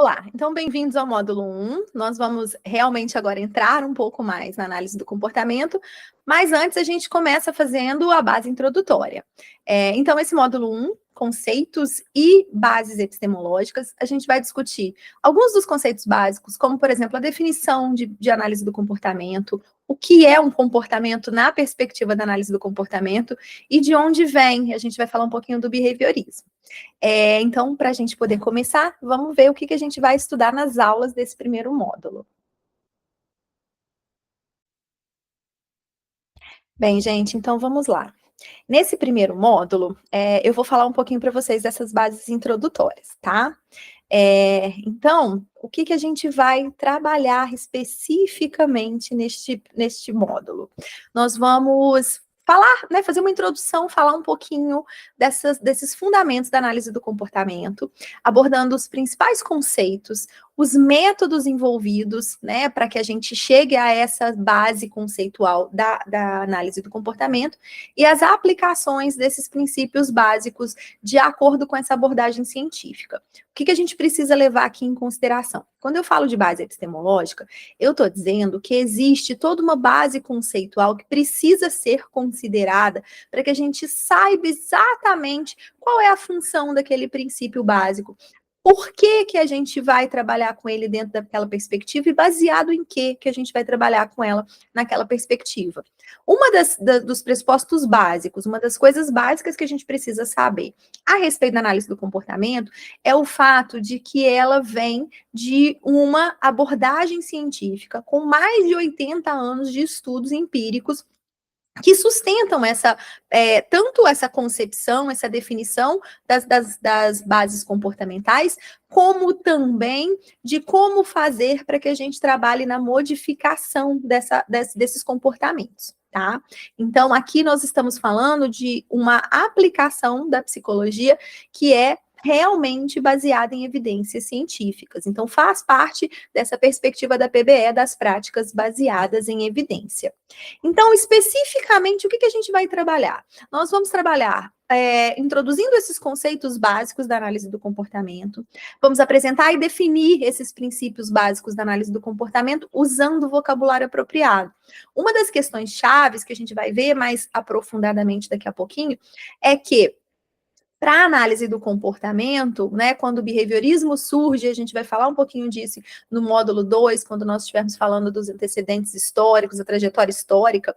Olá, então bem-vindos ao módulo 1. Nós vamos realmente agora entrar um pouco mais na análise do comportamento, mas antes a gente começa fazendo a base introdutória. Então, esse módulo 1, conceitos e bases epistemológicas, a gente vai discutir alguns dos conceitos básicos, como, por exemplo, a definição de análise do comportamento, o que é um comportamento na perspectiva da análise do comportamento e de onde vem. A gente vai falar um pouquinho do behaviorismo. Então, para a gente poder começar, vamos ver o que a gente vai estudar nas aulas desse primeiro módulo. Bem, gente, então vamos lá. Nesse primeiro módulo, eu vou falar um pouquinho para vocês dessas bases introdutórias, tá? Então, o que a gente vai trabalhar especificamente neste módulo? Nós vamos falar, né, fazer uma introdução, falar um pouquinho desses fundamentos da análise do comportamento, abordando os principais conceitos, os métodos envolvidos, né, para que a gente chegue a essa base conceitual da análise do comportamento e as aplicações desses princípios básicos de acordo com essa abordagem científica. O que a gente precisa levar aqui em consideração? Quando eu falo de base epistemológica, eu estou dizendo que existe toda uma base conceitual que precisa ser considerada para que a gente saiba exatamente qual é a função daquele princípio básico. Por que a gente vai trabalhar com ele dentro daquela perspectiva e baseado em que a gente vai trabalhar com ela naquela perspectiva? Uma dos pressupostos básicos, uma das coisas básicas que a gente precisa saber a respeito da análise do comportamento é o fato de que ela vem de uma abordagem científica com mais de 80 anos de estudos empíricos que sustentam tanto essa concepção, essa definição das bases comportamentais, como também de como fazer para que a gente trabalhe na modificação desses comportamentos. Tá? Então, aqui nós estamos falando de uma aplicação da psicologia que é realmente baseada em evidências científicas. Então, faz parte dessa perspectiva da PBE, das práticas baseadas em evidência. Então, especificamente, o que a gente vai trabalhar? Nós vamos trabalhar introduzindo esses conceitos básicos da análise do comportamento, vamos apresentar e definir esses princípios básicos da análise do comportamento usando o vocabulário apropriado. Uma das questões chaves que a gente vai ver mais aprofundadamente daqui a pouquinho é que para a análise do comportamento, né, quando o behaviorismo surge, a gente vai falar um pouquinho disso no módulo 2, quando nós estivermos falando dos antecedentes históricos, a trajetória histórica,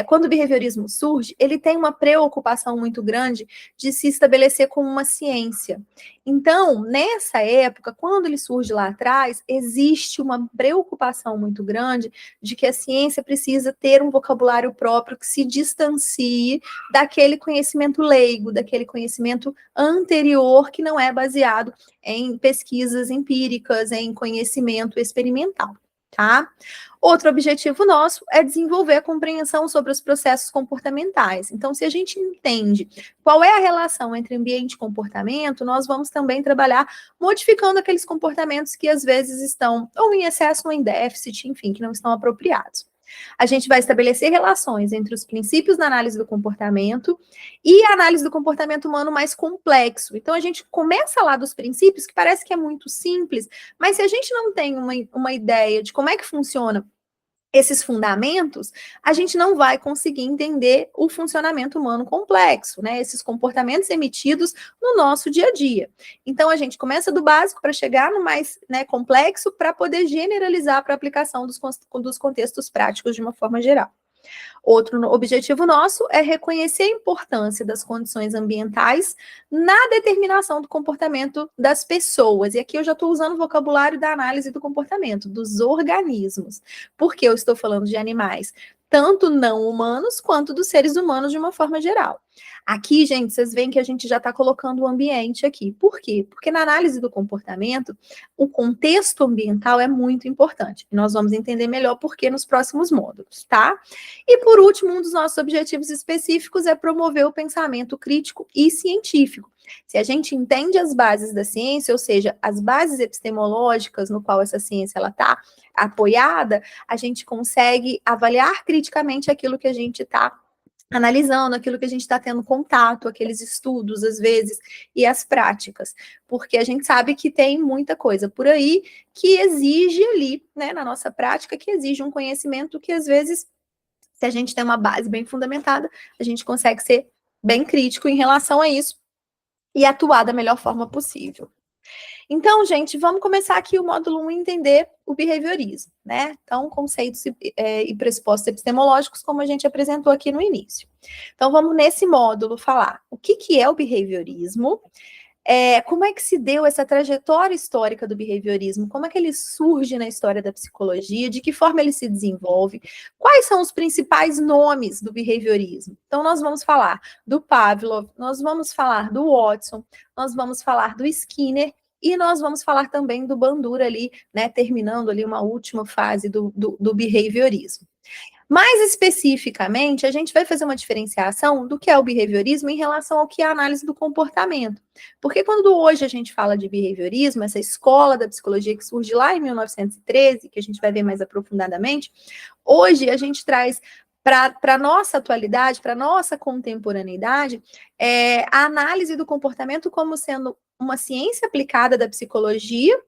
quando o behaviorismo surge, ele tem uma preocupação muito grande de se estabelecer como uma ciência. Então, nessa época, quando ele surge lá atrás, existe uma preocupação muito grande de que a ciência precisa ter um vocabulário próprio que se distancie daquele conhecimento leigo, daquele conhecimento anterior que não é baseado em pesquisas empíricas, em conhecimento experimental, tá? Outro objetivo nosso é desenvolver a compreensão sobre os processos comportamentais. Então, se a gente entende qual é a relação entre ambiente e comportamento, nós vamos também trabalhar modificando aqueles comportamentos que às vezes estão ou em excesso ou em déficit, enfim, que não estão apropriados. A gente vai estabelecer relações entre os princípios da análise do comportamento e a análise do comportamento humano mais complexo. Então, a gente começa lá dos princípios, que parece que é muito simples, mas se a gente não tem uma ideia de como é que funciona esses fundamentos, a gente não vai conseguir entender o funcionamento humano complexo, né? Esses comportamentos emitidos no nosso dia a dia. Então, a gente começa do básico para chegar no mais, né, complexo, para poder generalizar para a aplicação dos contextos práticos de uma forma geral. Outro objetivo nosso é reconhecer a importância das condições ambientais na determinação do comportamento das pessoas. E aqui eu já estou usando o vocabulário da análise do comportamento, dos organismos. Porque eu estou falando de animais, tanto não humanos quanto dos seres humanos de uma forma geral. Aqui, gente, vocês veem que a gente já está colocando o ambiente aqui. Por quê? Porque na análise do comportamento, o contexto ambiental é muito importante. Nós vamos entender melhor por que nos próximos módulos, tá? E, por último, um dos nossos objetivos específicos é promover o pensamento crítico e científico. Se a gente entende as bases da ciência, ou seja, as bases epistemológicas no qual essa ciência está apoiada, a gente consegue avaliar criticamente aquilo que a gente está analisando aquilo que a gente está tendo contato, aqueles estudos, às vezes, e as práticas, porque a gente sabe que tem muita coisa por aí que exige ali, né, na nossa prática, que exige um conhecimento que, às vezes, se a gente tem uma base bem fundamentada, a gente consegue ser bem crítico em relação a isso e atuar da melhor forma possível. Então, gente, vamos começar aqui o módulo 1, entender o behaviorismo, né? Então, conceitos e pressupostos epistemológicos, como a gente apresentou aqui no início. Então, vamos nesse módulo falar o que é o behaviorismo, como é que se deu essa trajetória histórica do behaviorismo, como é que ele surge na história da psicologia, de que forma ele se desenvolve, quais são os principais nomes do behaviorismo. Então, nós vamos falar do Pavlov, nós vamos falar do Watson, nós vamos falar do Skinner, e nós vamos falar também do Bandura ali, né, terminando ali uma última fase do behaviorismo. Mais especificamente, a gente vai fazer uma diferenciação do que é o behaviorismo em relação ao que é a análise do comportamento. Porque quando hoje a gente fala de behaviorismo, essa escola da psicologia que surge lá em 1913, que a gente vai ver mais aprofundadamente, hoje a gente traz para a nossa atualidade, para a nossa contemporaneidade, a análise do comportamento como sendo uma ciência aplicada da psicologia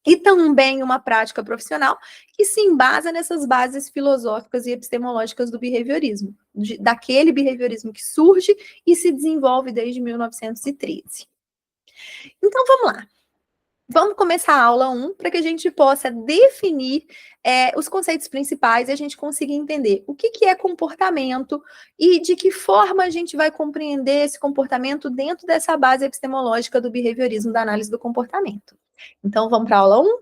e também uma prática profissional que se embasa nessas bases filosóficas e epistemológicas do behaviorismo, daquele behaviorismo que surge e se desenvolve desde 1913. Então, vamos lá. Vamos começar a aula 1 para que a gente possa definir os conceitos principais e a gente consiga entender o que é comportamento e de que forma a gente vai compreender esse comportamento dentro dessa base epistemológica do behaviorismo, da análise do comportamento. Então, vamos para a aula 1?